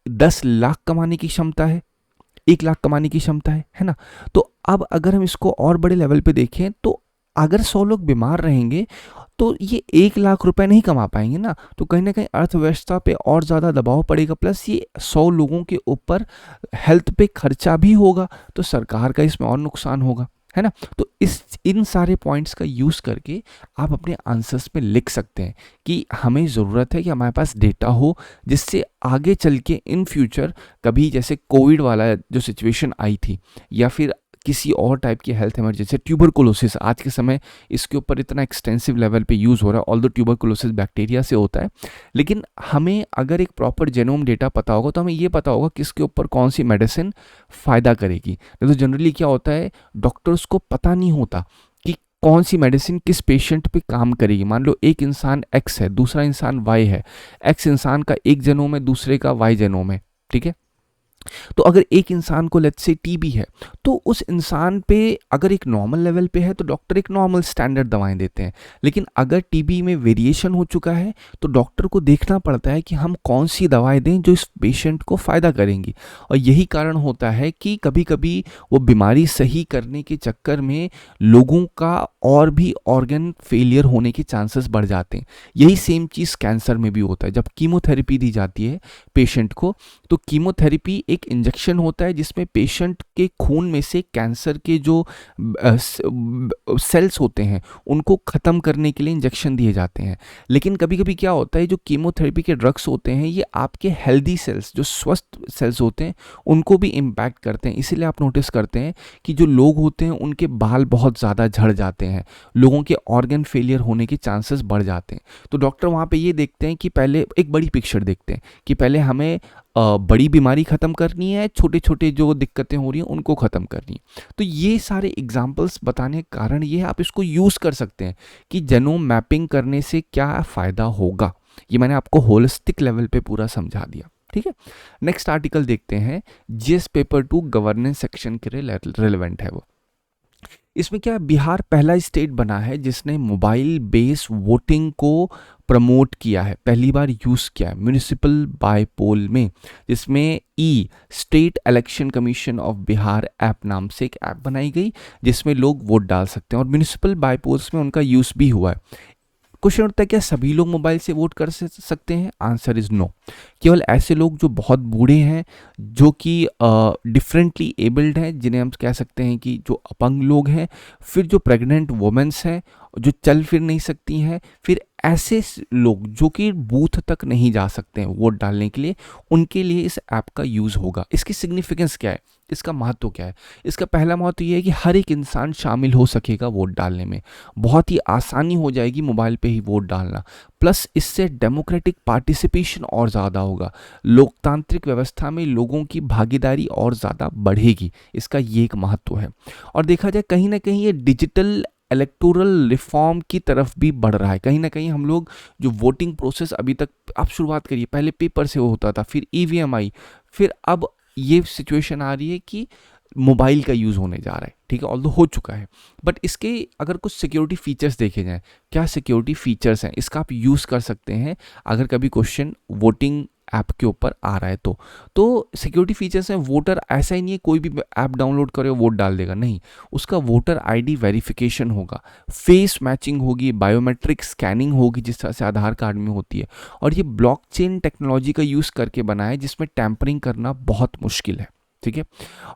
10 लाख कमाने की क्षमता है, 1 लाख कमाने की क्षमता है ना। तो अब अगर हम इसको और बड़े लेवल पे देखें तो अगर 100 लोग बीमार रहेंगे तो ये 1 लाख रुपए नहीं कमा पाएंगे ना, तो कहीं ना कहीं अर्थव्यवस्था पे और ज़्यादा दबाव पड़ेगा, प्लस ये 100 लोगों के ऊपर हेल्थ पे खर्चा भी होगा, तो सरकार का इसमें और नुकसान होगा, है ना। तो इन सारे पॉइंट्स का यूज़ करके आप अपने आंसर्स में लिख सकते हैं कि हमें ज़रूरत है कि हमारे पास डेटा हो जिससे आगे चल के इन फ्यूचर कभी जैसे कोविड वाला जो सिचुएशन आई थी या फिर किसी और टाइप की हेल्थ इमरजेंसी, ट्यूबरकुलोसिस आज के समय इसके ऊपर इतना एक्सटेंसिव लेवल पे यूज़ हो रहा है, ऑल्दो ट्यूबरकुलोसिस बैक्टीरिया से होता है, लेकिन हमें अगर एक प्रॉपर जेनोम डेटा पता होगा तो हमें ये पता होगा किसके ऊपर कौन सी मेडिसिन फ़ायदा करेगी। नहीं तो जनरली क्या होता है, डॉक्टर्स को पता नहीं होता कि कौन सी मेडिसिन किस पेशेंट पे काम करेगी। मान लो एक इंसान एक्स है, दूसरा इंसान वाई है, एक्स इंसान का एक जेनोम है, दूसरे का वाई जेनोम है, ठीक है। तो अगर एक इंसान को लेट्स से टीबी है तो उस इंसान पे अगर एक नॉर्मल लेवल पे है तो डॉक्टर एक नॉर्मल स्टैंडर्ड दवाएं देते हैं, लेकिन अगर टीबी में वेरिएशन हो चुका है तो डॉक्टर को देखना पड़ता है कि हम कौन सी दवाएं दें जो इस पेशेंट को फ़ायदा करेंगी। और यही कारण होता है कि कभी कभी वो बीमारी सही करने के चक्कर में लोगों का और भी ऑर्गन फेलियर होने के चांसेस बढ़ जाते हैं। यही सेम चीज़ कैंसर में भी होता है। जब कीमोथेरेपी दी जाती है पेशेंट को, तो कीमोथेरेपी एक इंजेक्शन होता है जिसमें पेशेंट के खून में से कैंसर के जो सेल्स होते हैं उनको ख़त्म करने के लिए इंजेक्शन दिए जाते हैं। लेकिन कभी कभी क्या होता है, जो कीमोथेरेपी के ड्रग्स होते हैं ये आपके हेल्दी सेल्स, जो स्वस्थ सेल्स होते हैं, उनको भी इम्पैक्ट करते हैं। इसीलिए आप नोटिस करते हैं कि जो लोग होते हैं उनके बाल बहुत ज़्यादा झड़ जाते हैं, लोगों के ऑर्गन फेलियर होने के चांसेस बढ़ जाते हैं। तो डॉक्टर वहाँ पे ये देखते हैं कि पहले एक बड़ी पिक्चर देखते हैं कि पहले हमें बड़ी बीमारी ख़त्म करनी है, छोटे छोटे जो दिक्कतें हो रही हैं उनको ख़त्म करनी है। तो ये सारे एग्जाम्पल्स बताने का कारण ये है, आप इसको यूज़ कर सकते हैं कि जेनोम मैपिंग करने से क्या फ़ायदा होगा। ये मैंने आपको होलिस्टिक लेवल पे पूरा समझा दिया, ठीक है। नेक्स्ट आर्टिकल देखते हैं, जीएस पेपर 2 गवर्नेंस सेक्शन के लिए रेलेवेंट है वो। इसमें क्या, बिहार पहला स्टेट बना है जिसने मोबाइल बेस वोटिंग को प्रमोट किया है, पहली बार यूज़ किया है म्यूनिसिपल बाईपोल में, जिसमें state election commission of Bihar app नाम से एक ऐप बनाई गई जिसमें लोग वोट डाल सकते हैं और म्यूनिसिपल बाईपोल्स में उनका यूज़ भी हुआ है। क्वेश्चन उठता है, क्या सभी लोग मोबाइल से वोट कर सकते हैं? Answer is no. केवल ऐसे लोग जो बहुत बूढ़े हैं, जो कि डिफरेंटली एबल्ड हैं, जिन्हें हम कह सकते हैं कि जो अपंग लोग हैं, फिर जो प्रेग्नेंट वुमेन्स हैं जो चल फिर नहीं सकती हैं, फिर ऐसे लोग जो कि बूथ तक नहीं जा सकते हैं वोट डालने के लिए, उनके लिए इस ऐप का यूज़ होगा। इसकी सिग्निफिकेंस क्या है, इसका महत्व क्या है? इसका पहला महत्व ये है कि हर एक इंसान शामिल हो सकेगा वोट डालने में, बहुत ही आसानी हो जाएगी मोबाइल पे ही वोट डालना, प्लस इससे डेमोक्रेटिक पार्टिसिपेशन और ज़्यादा होगा, लोकतांत्रिक व्यवस्था में लोगों की भागीदारी और ज़्यादा बढ़ेगी। इसका ये एक महत्व है। और देखा जाए कहीं ना कहीं ये डिजिटल इलेक्टोरल रिफॉर्म की तरफ भी बढ़ रहा है। कहीं ना कहीं हम लोग जो वोटिंग प्रोसेस अभी तक आप शुरुआत करिए, पहले पेपर से वो होता था, फिर ईवीएम आई, फिर अब ये सिचुएशन आ रही है कि मोबाइल का यूज़ होने जा रहा है, ठीक है, ऑल्दो हो चुका है। बट इसके अगर कुछ सिक्योरिटी फीचर्स देखे जाएं, क्या सिक्योरिटी फीचर्स हैं, इसका आप यूज़ कर सकते हैं अगर कभी क्वेश्चन वोटिंग ऐप के ऊपर आ रहा है तो सिक्योरिटी फीचर्स हैं, वोटर ऐसा ही नहीं है कोई भी ऐप डाउनलोड करे वोट डाल देगा, नहीं, उसका वोटर आईडी वेरिफिकेशन होगा, फेस मैचिंग होगी, बायोमेट्रिक स्कैनिंग होगी जिस तरह से आधार कार्ड में होती है, और ये ब्लॉकचेन टेक्नोलॉजी का यूज़ करके बना है जिसमें टैंपरिंग करना बहुत मुश्किल है, ठीक है।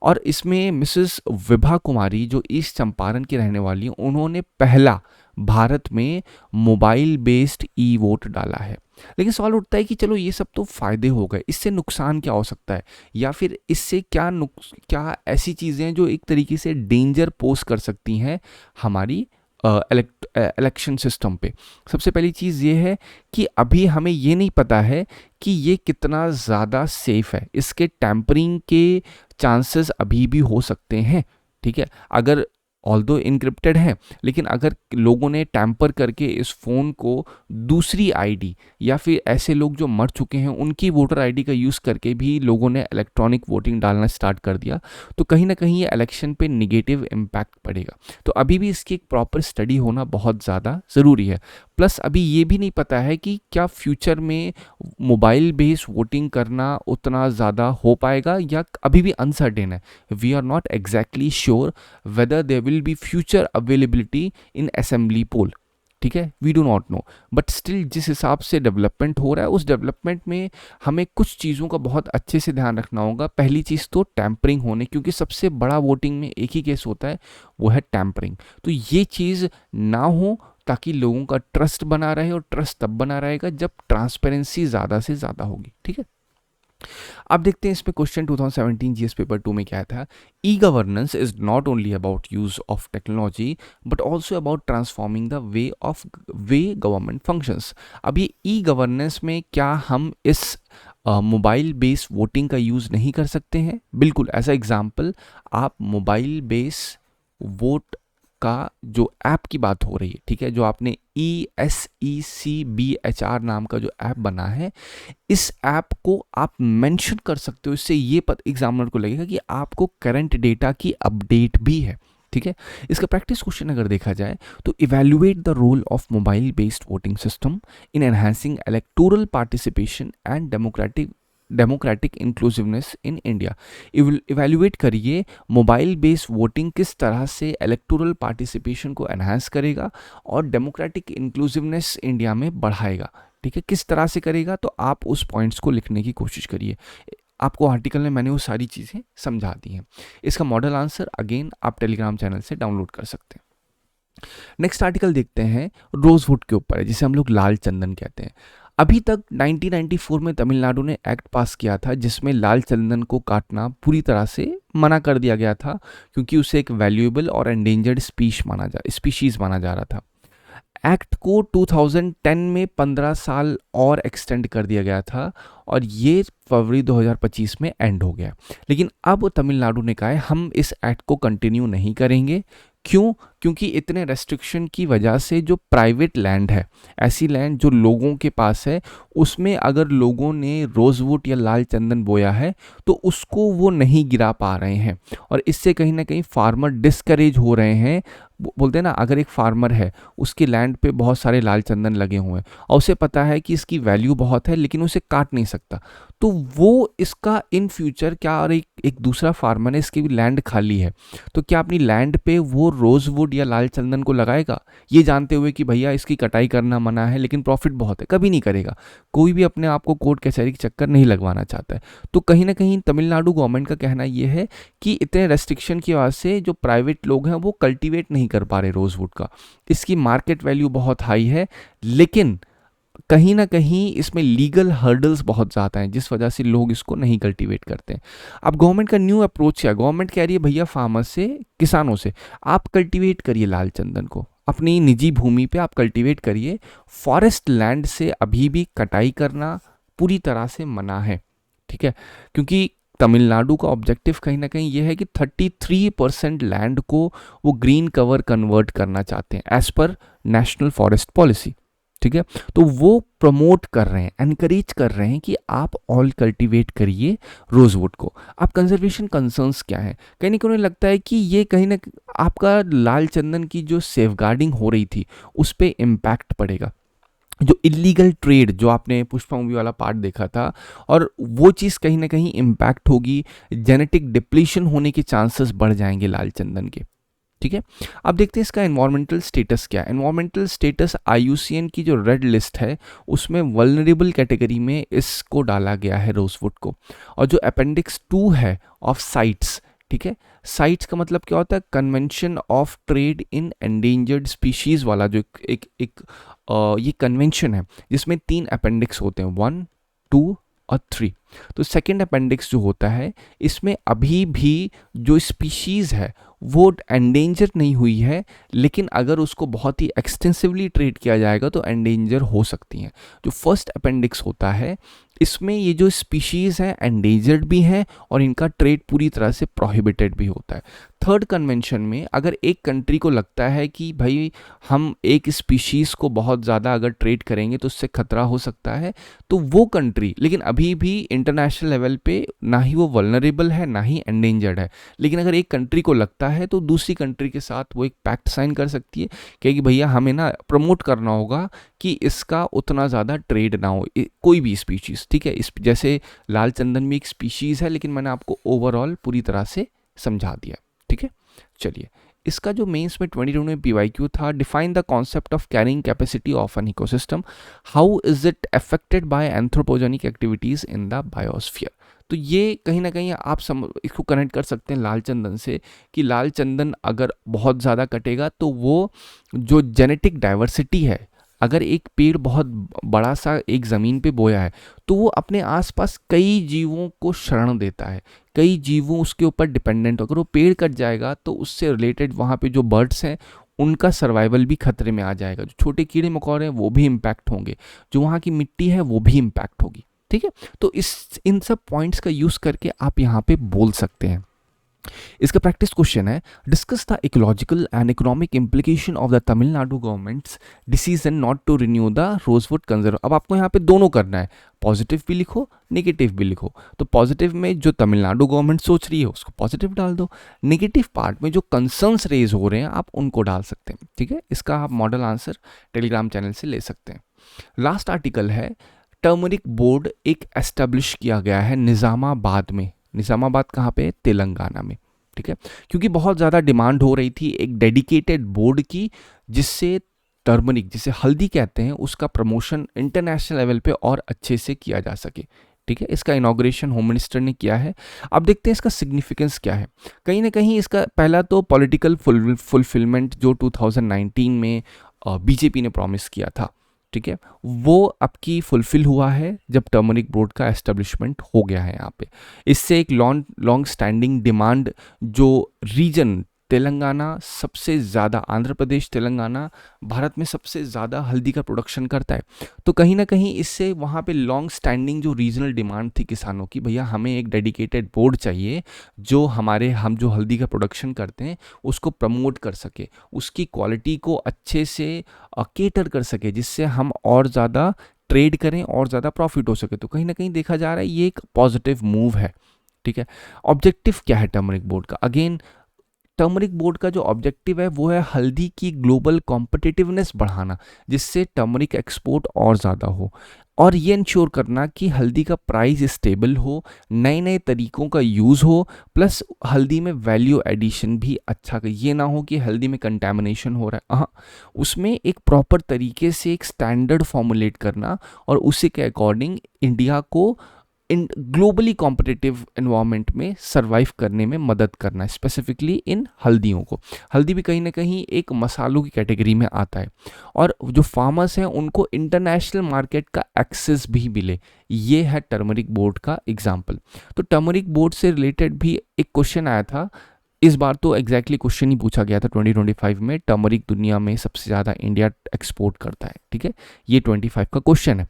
और इसमें मिसेस विभा कुमारी जो ईस्ट चंपारण की रहने वाली हैं, उन्होंने पहला भारत में मोबाइल बेस्ड ई वोट डाला है। लेकिन सवाल उठता है कि चलो ये सब तो फायदे हो गए, इससे नुकसान क्या हो सकता है, या फिर इससे क्या ऐसी चीज़ें हैं जो एक तरीके से डेंजर पोज कर सकती हैं हमारी इलेक्शन सिस्टम पे। सबसे पहली चीज़ ये है कि अभी हमें ये नहीं पता है कि ये कितना ज़्यादा सेफ है, इसके टैंपरिंग के चांसेस अभी भी हो सकते हैं, ठीक है। अगर ऑल्दो इनक्रिप्टेड है, लेकिन अगर लोगों ने टैंपर करके इस फ़ोन को दूसरी आईडी या फिर ऐसे लोग जो मर चुके हैं उनकी वोटर आईडी का यूज़ करके भी लोगों ने इलेक्ट्रॉनिक वोटिंग डालना स्टार्ट कर दिया, तो कहीं ना कहीं ये इलेक्शन पे निगेटिव इम्पैक्ट पड़ेगा। तो अभी भी इसकी एक प्रॉपर स्टडी होना बहुत ज़्यादा ज़रूरी है। प्लस अभी ये भी नहीं पता है कि क्या फ्यूचर में मोबाइल बेस्ड वोटिंग करना उतना ज़्यादा हो पाएगा, या अभी भी अनसर्टेन है। We are not exactly sure whether there will be future availability in assembly poll, ठीक है, we do not know, but still जिस हिसाब से डेवलपमेंट हो रहा है उस डेवलपमेंट में हमें कुछ चीज़ों का बहुत अच्छे से ध्यान रखना होगा। पहली चीज़ तो टैंपरिंग होने, क्योंकि सबसे बड़ा वोटिंग में एक ही केस होता है, वो है टैंपरिंग। तो ये चीज़ ना हो ताकि लोगों का ट्रस्ट बना रहे, और ट्रस्ट तब बना रहेगा जब ट्रांसपेरेंसी ज़्यादा से ज़्यादा होगी, ठीक है। अब देखते हैं इसमें क्वेश्चन 2017 जीएस पेपर 2 में क्या था। E governance is not only about use of technology but also about transforming the way government functions. अब ये ई गवर्नेंस में क्या हम इस मोबाइल बेस वोटिंग का यूज़ नहीं कर सकते हैं? बिल्कुल। एज अ एग्जाम्पल, आप मोबाइल बेस वोट का जो ऐप की बात हो रही है, ठीक है, जो आपने ESECBHR नाम का जो ऐप बना है, इस ऐप को आप मेंशन कर सकते हो। इससे ये एग्जामिनर को लगेगा कि आपको करंट डेटा की अपडेट भी है, ठीक है। इसका प्रैक्टिस क्वेश्चन अगर देखा जाए तो evaluate the role of mobile based voting system in enhancing electoral participation and democratic inclusiveness in India. Evaluate करिए मोबाइल बेस्ड वोटिंग किस तरह से इलेक्टोरल पार्टिसिपेशन को एनहांस करेगा और डेमोक्रेटिक इंक्लूसिवनेस इंडिया में बढ़ाएगा, ठीक है। किस तरह से करेगा, तो आप उस पॉइंट्स को लिखने की कोशिश करिए। आपको आर्टिकल में मैंने वो सारी चीज़ें समझा दी हैं। इसका मॉडल आंसर अगेन आप टेलीग्राम चैनल से डाउनलोड कर सकते हैं। नेक्स्ट आर्टिकल देखते हैं, रोजवुड के ऊपर है, जिसे हम लोग लाल चंदन कहते हैं। अभी तक 1994 में तमिलनाडु ने एक्ट पास किया था जिसमें लाल चंदन को काटना पूरी तरह से मना कर दिया गया था, क्योंकि उसे एक वैल्यूएबल और एंडेंजर्ड स्पीशीज माना जा रहा था। एक्ट को 2010 में 15 साल और एक्सटेंड कर दिया गया था और ये फरवरी 2025 में एंड हो गया। लेकिन अब तमिलनाडु ने कहा है हम इस एक्ट को कंटिन्यू नहीं करेंगे। क्यों? क्योंकि इतने रेस्ट्रिक्शन की वजह से जो प्राइवेट लैंड है, ऐसी लैंड जो लोगों के पास है, उसमें अगर लोगों ने रोजवुड या लाल चंदन बोया है तो उसको वो नहीं गिरा पा रहे हैं, और इससे कहीं ना कहीं फार्मर डिस्करेज हो रहे हैं। बोलते हैं ना, अगर एक फार्मर है, उसके लैंड पे बहुत सारे लाल चंदन लगे हुए हैं और उसे पता है कि इसकी वैल्यू बहुत है, लेकिन उसे काट नहीं सकता, तो वो इसका इन फ्यूचर क्या, और एक दूसरा फार्मर है, इसकी भी लैंड खाली है, तो क्या अपनी लैंड पे वो रोजवुड या लाल चंदन को लगाएगा, ये जानते हुए कि भैया इसकी कटाई करना मना है लेकिन प्रॉफिट बहुत है? कभी नहीं करेगा। कोई भी अपने आप को कोर्ट कचहरी के चक्कर नहीं लगवाना चाहता है। तो कहीं ना कहीं तमिलनाडु गवर्नमेंट का कहना यह है कि इतने रेस्ट्रिक्शन की वजह से जो प्राइवेट लोग हैं वो कल्टीवेट नहीं कर पा रहे रोजवुड का। इसकी मार्केट वैल्यू बहुत हाई है, लेकिन कहीं ना कहीं इसमें लीगल हर्डल्स बहुत ज़्यादा हैं, जिस वजह से लोग इसको नहीं कल्टीवेट करते हैं। अब गवर्नमेंट का न्यू अप्रोच क्या? गवर्नमेंट कह रही है भैया फार्मर से, किसानों से, आप कल्टीवेट करिए लाल चंदन को, अपनी निजी भूमि पे आप कल्टीवेट करिए। फॉरेस्ट लैंड से अभी भी कटाई करना पूरी तरह से मना है, ठीक है, क्योंकि तमिलनाडु का ऑब्जेक्टिव कहीं ना कहीं ये है कि 33% लैंड को वो ग्रीन कवर कन्वर्ट करना चाहते हैं as per national forest policy, ठीक है। तो वो प्रमोट कर रहे हैं, एनकरेज कर रहे हैं कि आप ऑल कल्टीवेट करिए रोजवुड को। अब कंजर्वेशन कंसर्न्स क्या है? कहीं ना कहीं लगता है कि ये कहीं ना आपका लाल चंदन की जो सेफगार्डिंग हो रही थी उस पर इम्पैक्ट पड़ेगा। जो इलीगल ट्रेड, जो आपने पुष्पा मूवी वाला पार्ट देखा था, और वो चीज़ कहीं ना कहीं इम्पैक्ट होगी, जेनेटिक डिप्लीशन होने के चांसेस बढ़ जाएंगे लाल चंदन के, ठीक है। अब देखते हैं इसका एनवायरमेंटल स्टेटस क्या है। एनवायरमेंटल स्टेटस IUCN की जो रेड लिस्ट है उसमें वल्नरेबल कैटेगरी में इसको डाला गया है रोजवुड को। और जो अपेंडिक्स 2 है ऑफ साइट्स, ठीक है, साइट्स का मतलब क्या होता है? Convention of trade in endangered species वाला जो ये कन्वेंशन है, जिसमें 3 अपेंडिक्स होते हैं, 1, 2 और 3। तो सेकेंड अपेंडिक्स जो होता है, इसमें अभी भी जो स्पीशीज़ है वो एंडेंजर नहीं हुई है, लेकिन अगर उसको बहुत ही एक्सटेंसिवली ट्रेड किया जाएगा तो एंडेंजर हो सकती हैं। जो फर्स्ट अपेंडिक्स होता है, इसमें ये जो स्पीशीज़ हैं एंडेंजर्ड भी हैं और इनका ट्रेड पूरी तरह से प्रोहिबिटेड भी होता है। थर्ड कन्वेंशन में अगर एक कंट्री को लगता है कि भाई हम एक स्पीशीज़ को बहुत ज़्यादा अगर ट्रेड करेंगे तो उससे खतरा हो सकता है, तो वो कंट्री, लेकिन अभी भी इंटरनेशनल लेवल पे ना ही वो वल्नरेबल है ना ही एंडेंजर्ड है, लेकिन अगर एक कंट्री को लगता है तो दूसरी कंट्री के साथ वो एक पैक्ट साइन कर सकती है, कहेगी भैया हमें ना प्रमोट करना होगा कि इसका उतना ज़्यादा ट्रेड ना हो, कोई भी स्पीशीज़, ठीक है। इस जैसे लाल चंदन भी एक स्पीशीज़ है, लेकिन मैंने आपको ओवरऑल पूरी तरह से समझा दिया, ठीक है। चलिए इसका जो मेंस में 22 में पीवाईक्यू था, define the concept of carrying capacity of an ecosystem, how is it affected by anthropogenic activities in the biosphere. तो ये कहीं ना कहीं आप इसको कनेक्ट कर सकते हैं लाल चंदन से, कि लाल चंदन अगर बहुत ज़्यादा कटेगा तो वो जो जेनेटिक डाइवर्सिटी है, अगर एक पेड़ बहुत बड़ा सा एक ज़मीन पे बोया है तो वो अपने आसपास कई जीवों को शरण देता है, कई जीवों उसके ऊपर डिपेंडेंट। अगर वो पेड़ कट जाएगा तो उससे रिलेटेड वहाँ पे जो बर्ड्स हैं उनका सर्वाइवल भी खतरे में आ जाएगा, जो छोटे कीड़े मकोड़े हैं वो भी इम्पैक्ट होंगे, जो वहाँ की मिट्टी है वो भी इम्पैक्ट होगी। ठीक है, तो इन सब पॉइंट्स का यूज़ करके आप यहाँ पे बोल सकते हैं। इसका प्रैक्टिस क्वेश्चन है, discuss the ecological and economic implication of the Tamil Nadu governments decision not to renew the rosewood conserve. अब आपको यहाँ पे दोनों करना है, पॉजिटिव भी लिखो नेगेटिव भी लिखो। तो पॉजिटिव में जो तमिलनाडु गवर्नमेंट सोच रही है उसको पॉजिटिव डाल दो, नेगेटिव पार्ट में जो कंसर्न्स रेज हो रहे हैं आप उनको डाल सकते हैं। ठीक है, इसका आप मॉडल आंसर टेलीग्राम चैनल से ले सकते हैं। लास्ट आर्टिकल है, टर्मरिक बोर्ड एक एस्टेब्लिश किया गया है निज़ामाबाद में। निज़ामाबाद कहाँ पे? तेलंगाना में। ठीक है, क्योंकि बहुत ज़्यादा डिमांड हो रही थी एक डेडिकेटेड बोर्ड की, जिससे टर्मरिक, जिसे हल्दी कहते हैं, उसका प्रमोशन इंटरनेशनल लेवल पे और अच्छे से किया जा सके। ठीक है, इसका इनॉग्रेशन होम मिनिस्टर ने किया है। अब देखते हैं इसका सिग्निफिकेंस क्या है। कहीं ना कहीं इसका पहला तो पॉलिटिकल फुलफिलमेंट जो 2019 में बीजेपी ने प्रॉमिस किया था, ठीक है, वो अब की फुलफिल हुआ है जब टर्मरिक बोर्ड का एस्टेब्लिशमेंट हो गया है यहाँ पे। इससे एक लॉन्ग स्टैंडिंग डिमांड, जो रीजन तेलंगाना सबसे ज़्यादा, आंध्र प्रदेश तेलंगाना भारत में सबसे ज़्यादा हल्दी का प्रोडक्शन करता है, तो कहीं ना कहीं इससे वहाँ पे लॉन्ग स्टैंडिंग जो रीजनल डिमांड थी किसानों की, भैया हमें एक डेडिकेटेड बोर्ड चाहिए जो हम जो हल्दी का प्रोडक्शन करते हैं उसको प्रमोट कर सके, उसकी क्वालिटी को अच्छे से केटर कर सके, जिससे हम और ज़्यादा ट्रेड करें और ज़्यादा प्रॉफिट हो सके। तो कहीं ना कहीं देखा जा रहा है ये एक पॉजिटिव मूव है। ठीक है, ऑब्जेक्टिव क्या है टर्मरिक बोर्ड का? अगेन टर्मरिक बोर्ड का जो ऑब्जेक्टिव है वो है हल्दी की ग्लोबल कॉम्पिटिटिवनेस बढ़ाना, जिससे टर्मरिक एक्सपोर्ट और ज़्यादा हो, और ये इंश्योर करना कि हल्दी का प्राइस स्टेबल हो, नए नए तरीकों का यूज़ हो, प्लस हल्दी में वैल्यू एडिशन भी अच्छा, ये ना हो कि हल्दी में कंटेमिनेशन हो रहा है। हाँ, उसमें एक प्रॉपर तरीके से एक स्टैंडर्ड फॉर्मुलेट करना और उसी के अकॉर्डिंग इंडिया को इन ग्लोबली कॉम्पिटिटिव एनवायरनमेंट में सर्वाइव करने में मदद करना, स्पेसिफिकली इन हल्दियों को। हल्दी भी कहीं ना कहीं एक मसालों की कैटेगरी में आता है, और जो फार्मर्स हैं उनको इंटरनेशनल मार्केट का एक्सेस भी मिले, ये है टर्मरिक बोर्ड का एग्जाम्पल। तो टर्मरिक बोर्ड से रिलेटेड भी एक क्वेश्चन आया था, इस बार तो एग्जैक्टली क्वेश्चन ही पूछा गया था 2025 में, टर्मरिक दुनिया में सबसे ज़्यादा इंडिया एक्सपोर्ट करता है। ठीक है, ये 25 का क्वेश्चन है।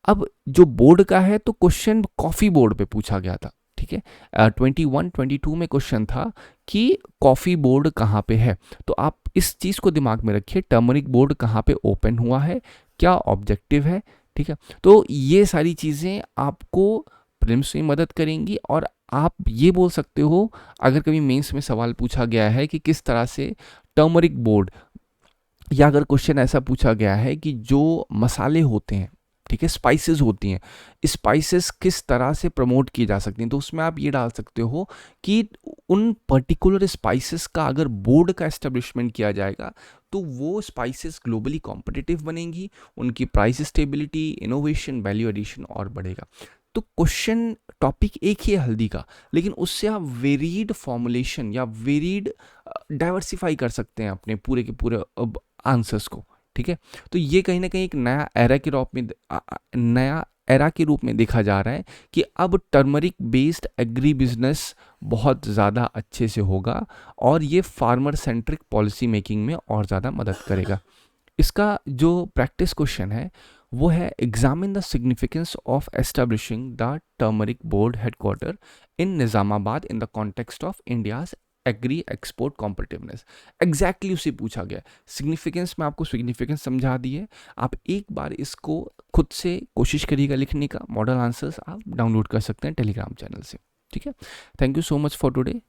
अब जो बोर्ड का है तो क्वेश्चन कॉफ़ी बोर्ड पे पूछा गया था। ठीक है, 21-22 में क्वेश्चन था कि कॉफ़ी बोर्ड कहाँ पे है। तो आप इस चीज़ को दिमाग में रखिए, टर्मरिक बोर्ड कहाँ पे ओपन हुआ है, क्या ऑब्जेक्टिव है। ठीक है, तो ये सारी चीज़ें आपको प्रीलिम्स में मदद करेंगी, और आप ये बोल सकते हो अगर कभी मेंस में सवाल पूछा गया है कि किस तरह से टर्मरिक बोर्ड, या अगर क्वेश्चन ऐसा पूछा गया है कि जो मसाले होते हैं, ठीक है, स्पाइसेस होती हैं, स्पाइसेस किस तरह से प्रमोट की जा सकती हैं, तो उसमें आप ये डाल सकते हो कि उन पर्टिकुलर स्पाइसेस का अगर बोर्ड का एस्टेब्लिशमेंट किया जाएगा तो वो स्पाइसेस ग्लोबली कॉम्पिटिटिव बनेंगी, उनकी price stability, innovation, value addition और बढ़ेगा। तो क्वेश्चन टॉपिक एक ही है हल्दी का, लेकिन उससे आप वेरीड फॉर्मुलेशन या वेरीड डाइवर्सिफाई कर सकते हैं अपने पूरे के पूरे आंसर्स को। ठीक है, तो ये कहीं ना कहीं एक नया एरा के रूप में देखा जा रहा है कि अब टर्मरिक बेस्ड एग्री बिजनेस बहुत ज़्यादा अच्छे से होगा, और ये फार्मर सेंट्रिक पॉलिसी मेकिंग में और ज़्यादा मदद करेगा। इसका जो प्रैक्टिस क्वेश्चन है वो है, examine the significance of establishing the turmeric board headquarter in Nizamabad in the context of India's agree export competitiveness. Exactly उसे पूछा गया। सिग्निफिकेंस में आपको सिग्निफिकेंस समझा दी है, आप एक बार इसको खुद से कोशिश करिएगा लिखने का। मॉडल आंसर्स आप डाउनलोड कर सकते हैं टेलीग्राम चैनल से। ठीक है, thank you so much for today.